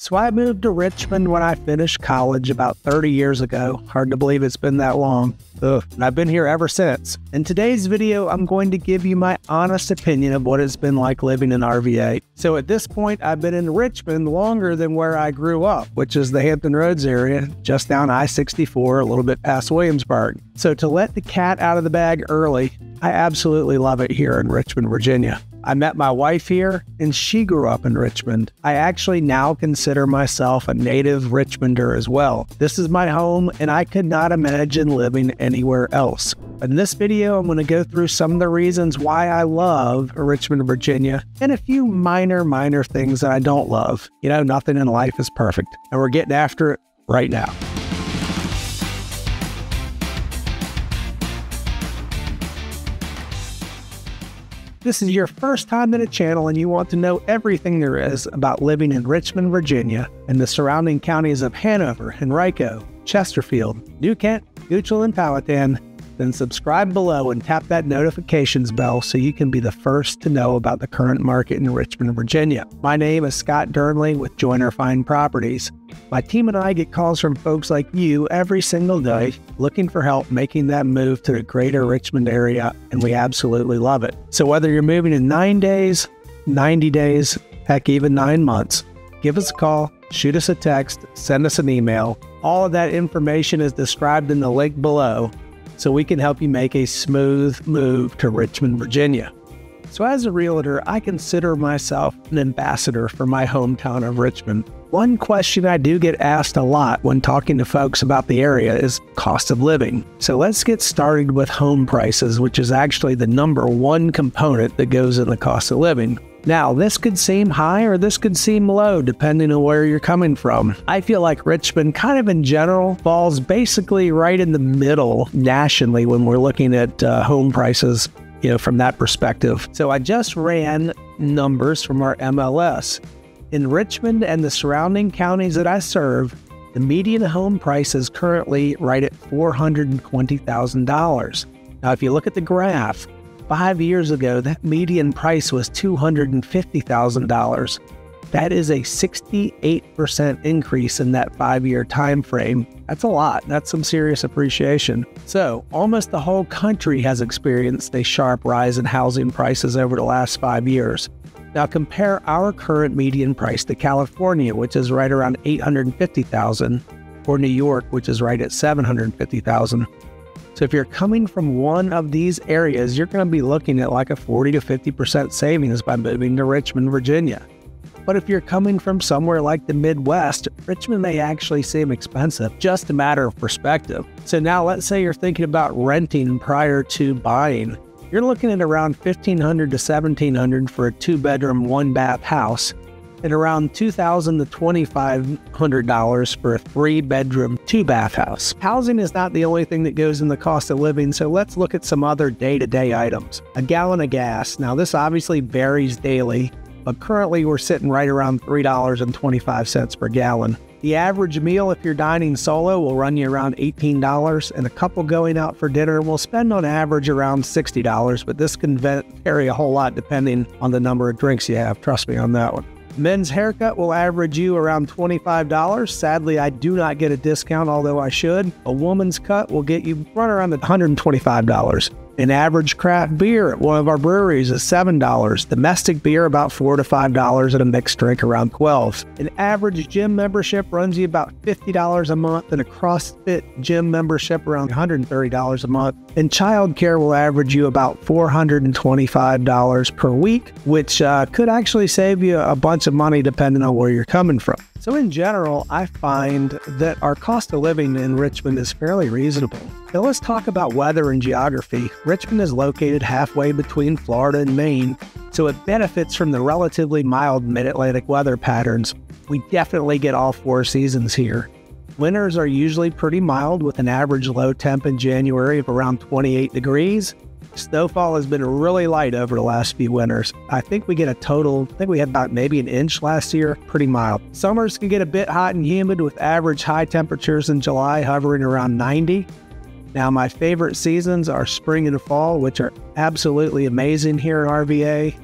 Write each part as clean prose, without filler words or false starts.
So I moved to Richmond when I finished college about 30 years ago. Hard to believe it's been that long. And I've been here ever since. In today's video, I'm going to give you my honest opinion of what it's been like living in RVA. So at this point, I've been in Richmond longer than where I grew up, which is the Hampton Roads area, just down I-64, a little bit past Williamsburg. So to let the cat out of the bag early, I absolutely love it here in Richmond, Virginia. I met my wife here, and she grew up in Richmond. I actually now consider myself a native Richmonder as well. This is my home, and I could not imagine living anywhere else. In this video, I'm going to go through some of the reasons why I love Richmond, Virginia, and a few minor things that I don't love. You know, nothing in life is perfect, and we're getting after it right now. This is your first time in a channel and you want to know everything there is about living in Richmond, Virginia, and the surrounding counties of Hanover, Henrico, Chesterfield, New Kent, Goochland, and Powhatan, then subscribe below and tap that notifications bell so you can be the first to know about the current market in Richmond, Virginia. My name is Scott Dernley with Joyner Fine Properties. My team and I get calls from folks like you every single day looking for help making that move to the greater Richmond area, and we absolutely love it. So whether you're moving in 9 days, 90 days, heck, even 9 months, give us a call, shoot us a text, send us an email. All of that information is described in the link below, so we can help you make a smooth move to Richmond, Virginia. So as a realtor, I consider myself an ambassador for my hometown of Richmond. One question I do get asked a lot when talking to folks about the area is cost of living. So let's get started with home prices, which is actually the #1 component that goes in the cost of living. Now, this could seem high or this could seem low depending on where you're coming from. I feel like Richmond kind of in general falls basically right in the middle nationally when we're looking at home prices, you know, from that perspective. So I just ran numbers from our MLS. In Richmond and the surrounding counties that I serve, the median home price is currently right at $420,000. Now, if you look at the graph, 5 years ago, that median price was $250,000. That is a 68% increase in that 5-year time frame. That's a lot. That's some serious appreciation. So almost the whole country has experienced a sharp rise in housing prices over the last 5 years. Now compare our current median price to California, which is right around $850,000, or New York, which is right at $750,000. So if you're coming from one of these areas, you're going to be looking at like a 40 to 50% savings by moving to Richmond, Virginia. But if you're coming from somewhere like the Midwest, Richmond may actually seem expensive, just a matter of perspective. So now let's say you're thinking about renting prior to buying. You're looking at around $1,500 to $1,700 for a 2-bedroom, 1-bath house, and around $2,000 to $2,500 for a 3-bedroom, 2-bath house. Housing is not the only thing that goes in the cost of living, so let's look at some other day-to-day items. A gallon of gas. Now this obviously varies daily, but currently we're sitting right around $3.25 per gallon. The average meal, if you're dining solo, will run you around $18, and a couple going out for dinner will spend on average around $60, but this can vary a whole lot depending on the number of drinks you have. Trust me on that one. Men's haircut will average you around $25. Sadly, I do not get a discount, although I should. A woman's cut will get you right around $125. An average craft beer at one of our breweries is $7. Domestic beer about $4 to $5, and a mixed drink around $12. An average gym membership runs you about $50 a month, and a CrossFit gym membership around $130 a month. And childcare will average you about $425 per week, which could actually save you a bunch of money depending on where you're coming from. So in general, I find that our cost of living in Richmond is fairly reasonable. Now let's talk about weather and geography. Richmond is located halfway between Florida and Maine, so it benefits from the relatively mild mid-Atlantic weather patterns. We definitely get all 4 seasons here. Winters are usually pretty mild with an average low temp in January of around 28 degrees. Snowfall has been really light over the last few winters. I think we had about maybe an inch last year, pretty mild. Summers can get a bit hot and humid with average high temperatures in July hovering around 90. Now my favorite seasons are spring and fall, which are absolutely amazing here in RVA.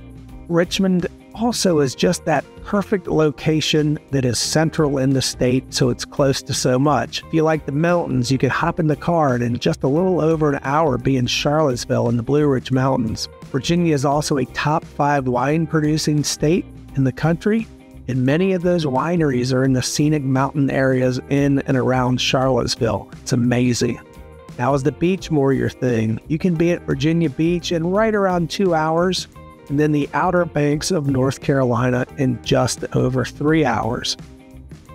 Richmond also is just that perfect location that is central in the state, so it's close to so much. If you like the mountains, you can hop in the car and in just a little over an hour be in Charlottesville in the Blue Ridge Mountains. Virginia is also a top 5 wine-producing state in the country, and many of those wineries are in the scenic mountain areas in and around Charlottesville. It's amazing. Now, is the beach more your thing? You can be at Virginia Beach in right around 2 hours, and then the Outer Banks of North Carolina in just over 3 hours.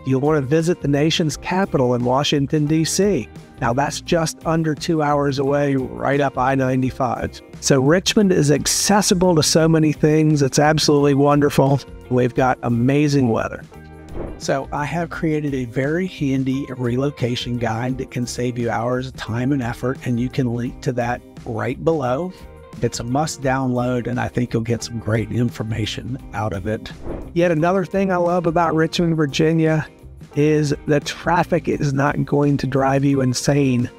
You'll want to visit the nation's capital in Washington, D.C. Now, that's just under 2 hours away, right up I-95. So Richmond is accessible to so many things. It's absolutely wonderful. We've got amazing weather. So I have created a very handy relocation guide that can save you hours of time and effort, and you can link to that right below. It's a must download, and I think you'll get some great information out of it. Yet another thing I love about Richmond, Virginia is the traffic is not going to drive you insane.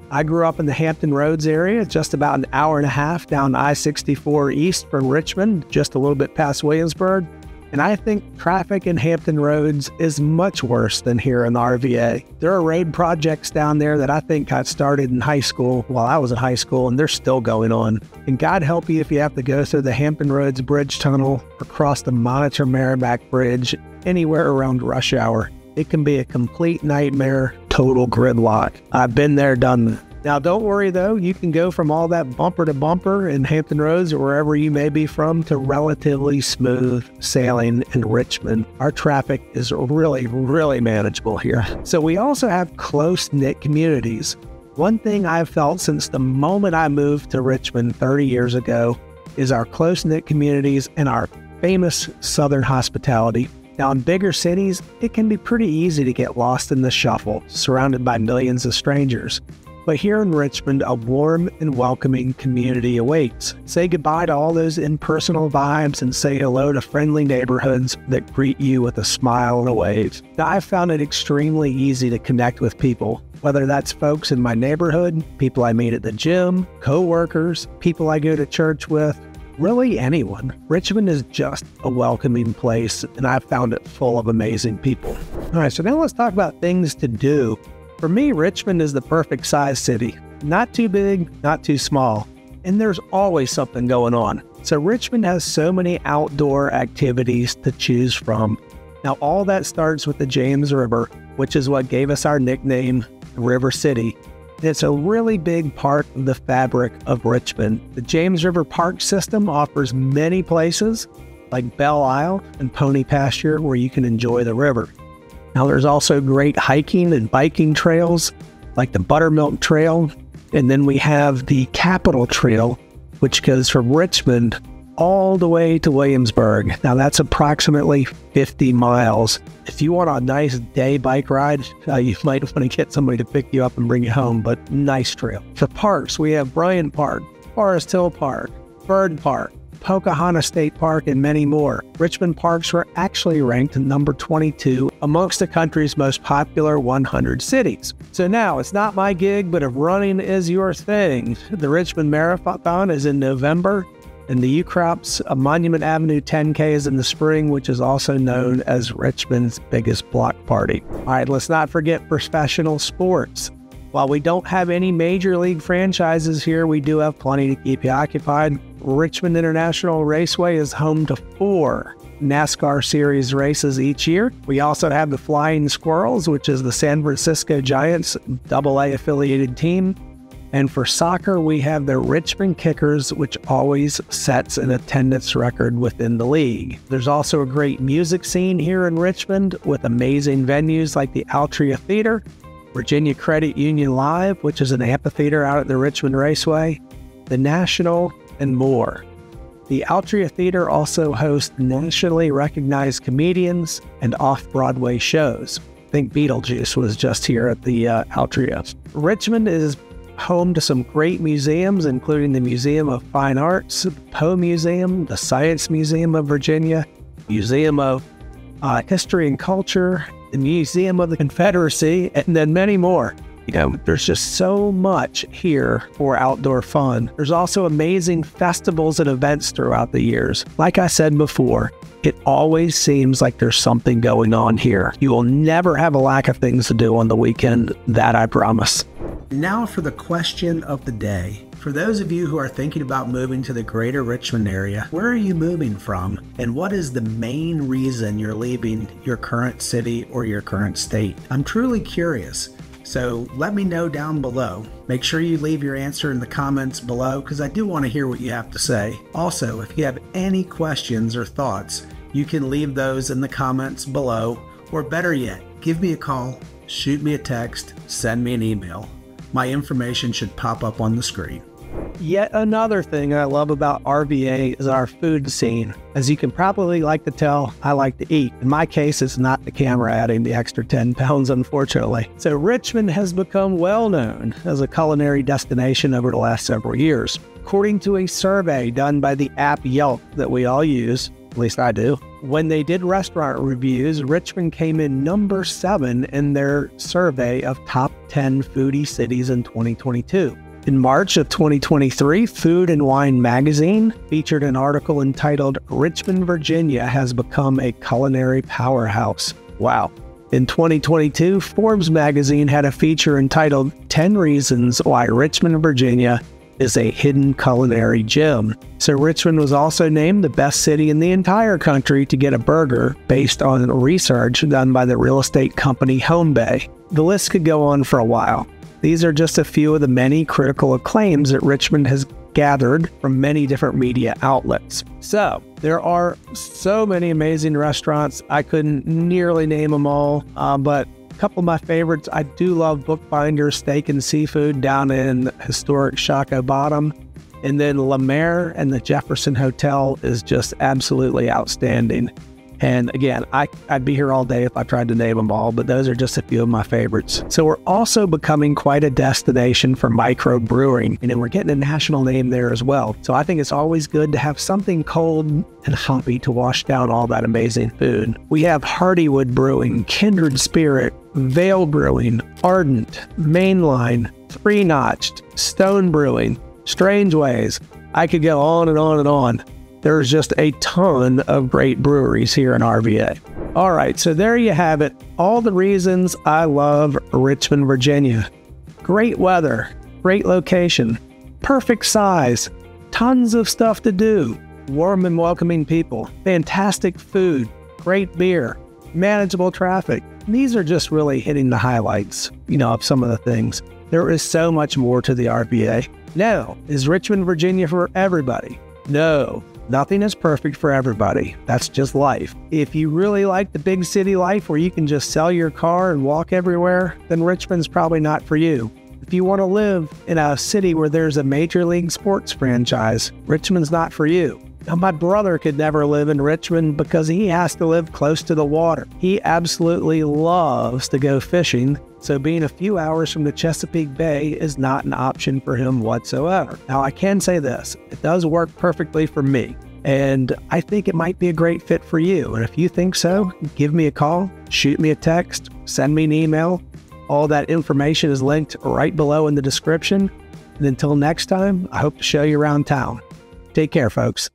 I grew up in the Hampton Roads area, just about an hour and a half down I-64 east from Richmond, just a little bit past Williamsburg. And I think traffic in Hampton Roads is much worse than here in the RVA. There are road projects down there that I think got started in high school while I was in high school, and they're still going on. And God help you if you have to go through the Hampton Roads Bridge Tunnel or cross the Monitor Merrimack Bridge anywhere around rush hour. It can be a complete nightmare, total gridlock. I've been there, done that. Now, don't worry, though. You can go from all that bumper to bumper in Hampton Roads or wherever you may be from to relatively smooth sailing in Richmond. Our traffic is really, really manageable here. So we also have close-knit communities. One thing I've felt since the moment I moved to Richmond 30 years ago is our close-knit communities and our famous Southern hospitality. Now, in bigger cities, it can be pretty easy to get lost in the shuffle, surrounded by millions of strangers. But here in Richmond, a warm and welcoming community awaits. Say goodbye to all those impersonal vibes and say hello to friendly neighborhoods that greet you with a smile and a wave. Now, I've found it extremely easy to connect with people, whether that's folks in my neighborhood, people I meet at the gym, co-workers, people I go to church with, really anyone. Richmond is just a welcoming place, and I've found it full of amazing people. All right, so now let's talk about things to do. For me, Richmond is the perfect size city. Not too big, not too small. And there's always something going on. So Richmond has so many outdoor activities to choose from. Now, all that starts with the James River, which is what gave us our nickname, River City. And it's a really big part of the fabric of Richmond. The James River Park system offers many places like Belle Isle and Pony Pasture where you can enjoy the river. Now, there's also great hiking and biking trails like the Buttermilk Trail. And then we have the Capitol Trail, which goes from Richmond all the way to Williamsburg. Now, that's approximately 50 miles. If you want a nice day bike ride, you might want to get somebody to pick you up and bring you home, but nice trail. The parks, we have Bryant Park, Forest Hill Park, Bird Park, Pocahontas State Park, and many more. Richmond parks were actually ranked number 22 amongst the country's most popular 100 cities. So now, it's not my gig, but if running is your thing, the Richmond Marathon is in November, and the UCROP's Monument Avenue 10K is in the spring, which is also known as Richmond's biggest block party. All right, let's not forget professional sports. While we don't have any major league franchises here, we do have plenty to keep you occupied. Richmond International Raceway is home to 4 NASCAR Series races each year. We also have the Flying Squirrels, which is the San Francisco Giants AA affiliated team. And for soccer, we have the Richmond Kickers, which always sets an attendance record within the league. There's also a great music scene here in Richmond with amazing venues like the Altria Theater, Virginia Credit Union Live, which is an amphitheater out at the Richmond Raceway, the National, and more. The Altria Theater also hosts nationally recognized comedians and off-Broadway shows. I think Beetlejuice was just here at the Altria. Richmond is home to some great museums, including the Museum of Fine Arts, the Poe Museum, the Science Museum of Virginia, Museum of History and Culture, the Museum of the Confederacy, and then many more. There's just so much here for outdoor fun. There's also amazing festivals and events throughout the years. Like I said before, it always seems like there's something going on here. You will never have a lack of things to do on the weekend, that I promise. Now for the question of the day. For those of you who are thinking about moving to the greater Richmond area, where are you moving from? And what is the main reason you're leaving your current city or your current state? I'm truly curious. So let me know down below. Make sure you leave your answer in the comments below because I do want to hear what you have to say. Also, if you have any questions or thoughts, you can leave those in the comments below, or better yet, give me a call, shoot me a text, send me an email. My information should pop up on the screen. Yet another thing I love about RVA is our food scene. As you can probably like to tell, I like to eat. In my case, it's not the camera adding the extra 10 pounds, unfortunately. So Richmond has become well known as a culinary destination over the last several years. According to a survey done by the app Yelp that we all use, at least I do, when they did restaurant reviews, Richmond came in number 7 in their survey of top 10 foodie cities in 2022. In March of 2023, Food and Wine magazine featured an article entitled "Richmond, Virginia has become a culinary powerhouse." Wow. In 2022, Forbes magazine had a feature entitled 10 Reasons Why Richmond, Virginia is a Hidden Culinary Gem. So Richmond was also named the best city in the entire country to get a burger based on research done by the real estate company HomeBay. The list could go on for a while. These are just a few of the many critical acclaims that Richmond has gathered from many different media outlets. So there are so many amazing restaurants. I couldn't nearly name them all, but a couple of my favorites. I do love Bookbinder's Steak and Seafood down in historic Shockoe Bottom. And then La Mer and the Jefferson Hotel is just absolutely outstanding. And again, I'd be here all day if I tried to name them all, but those are just a few of my favorites. So we're also becoming quite a destination for microbrewing, and then we're getting a national name there as well. So I think it's always good to have something cold and hoppy to wash down all that amazing food. We have Hardywood Brewing, Kindred Spirit, Vale Brewing, Ardent, Mainline, Three Notched, Stone Brewing, Strange Ways. I could go on and on and on. There's just a ton of great breweries here in RVA. All right, so there you have it. All the reasons I love Richmond, Virginia. Great weather, great location, perfect size, tons of stuff to do, warm and welcoming people, fantastic food, great beer, manageable traffic. These are just really hitting the highlights, of some of the things. There is so much more to the RVA. Now, is Richmond, Virginia for everybody? No. Nothing is perfect for everybody. That's just life. If you really like the big city life where you can just sell your car and walk everywhere, then Richmond's probably not for you. If you want to live in a city where there's a major league sports franchise, Richmond's not for you. Now, my brother could never live in Richmond because he has to live close to the water. He absolutely loves to go fishing, so being a few hours from the Chesapeake Bay is not an option for him whatsoever. Now, I can say this, it does work perfectly for me, and I think it might be a great fit for you. And if you think so, give me a call, shoot me a text, send me an email. All that information is linked right below in the description. And until next time, I hope to show you around town. Take care, folks.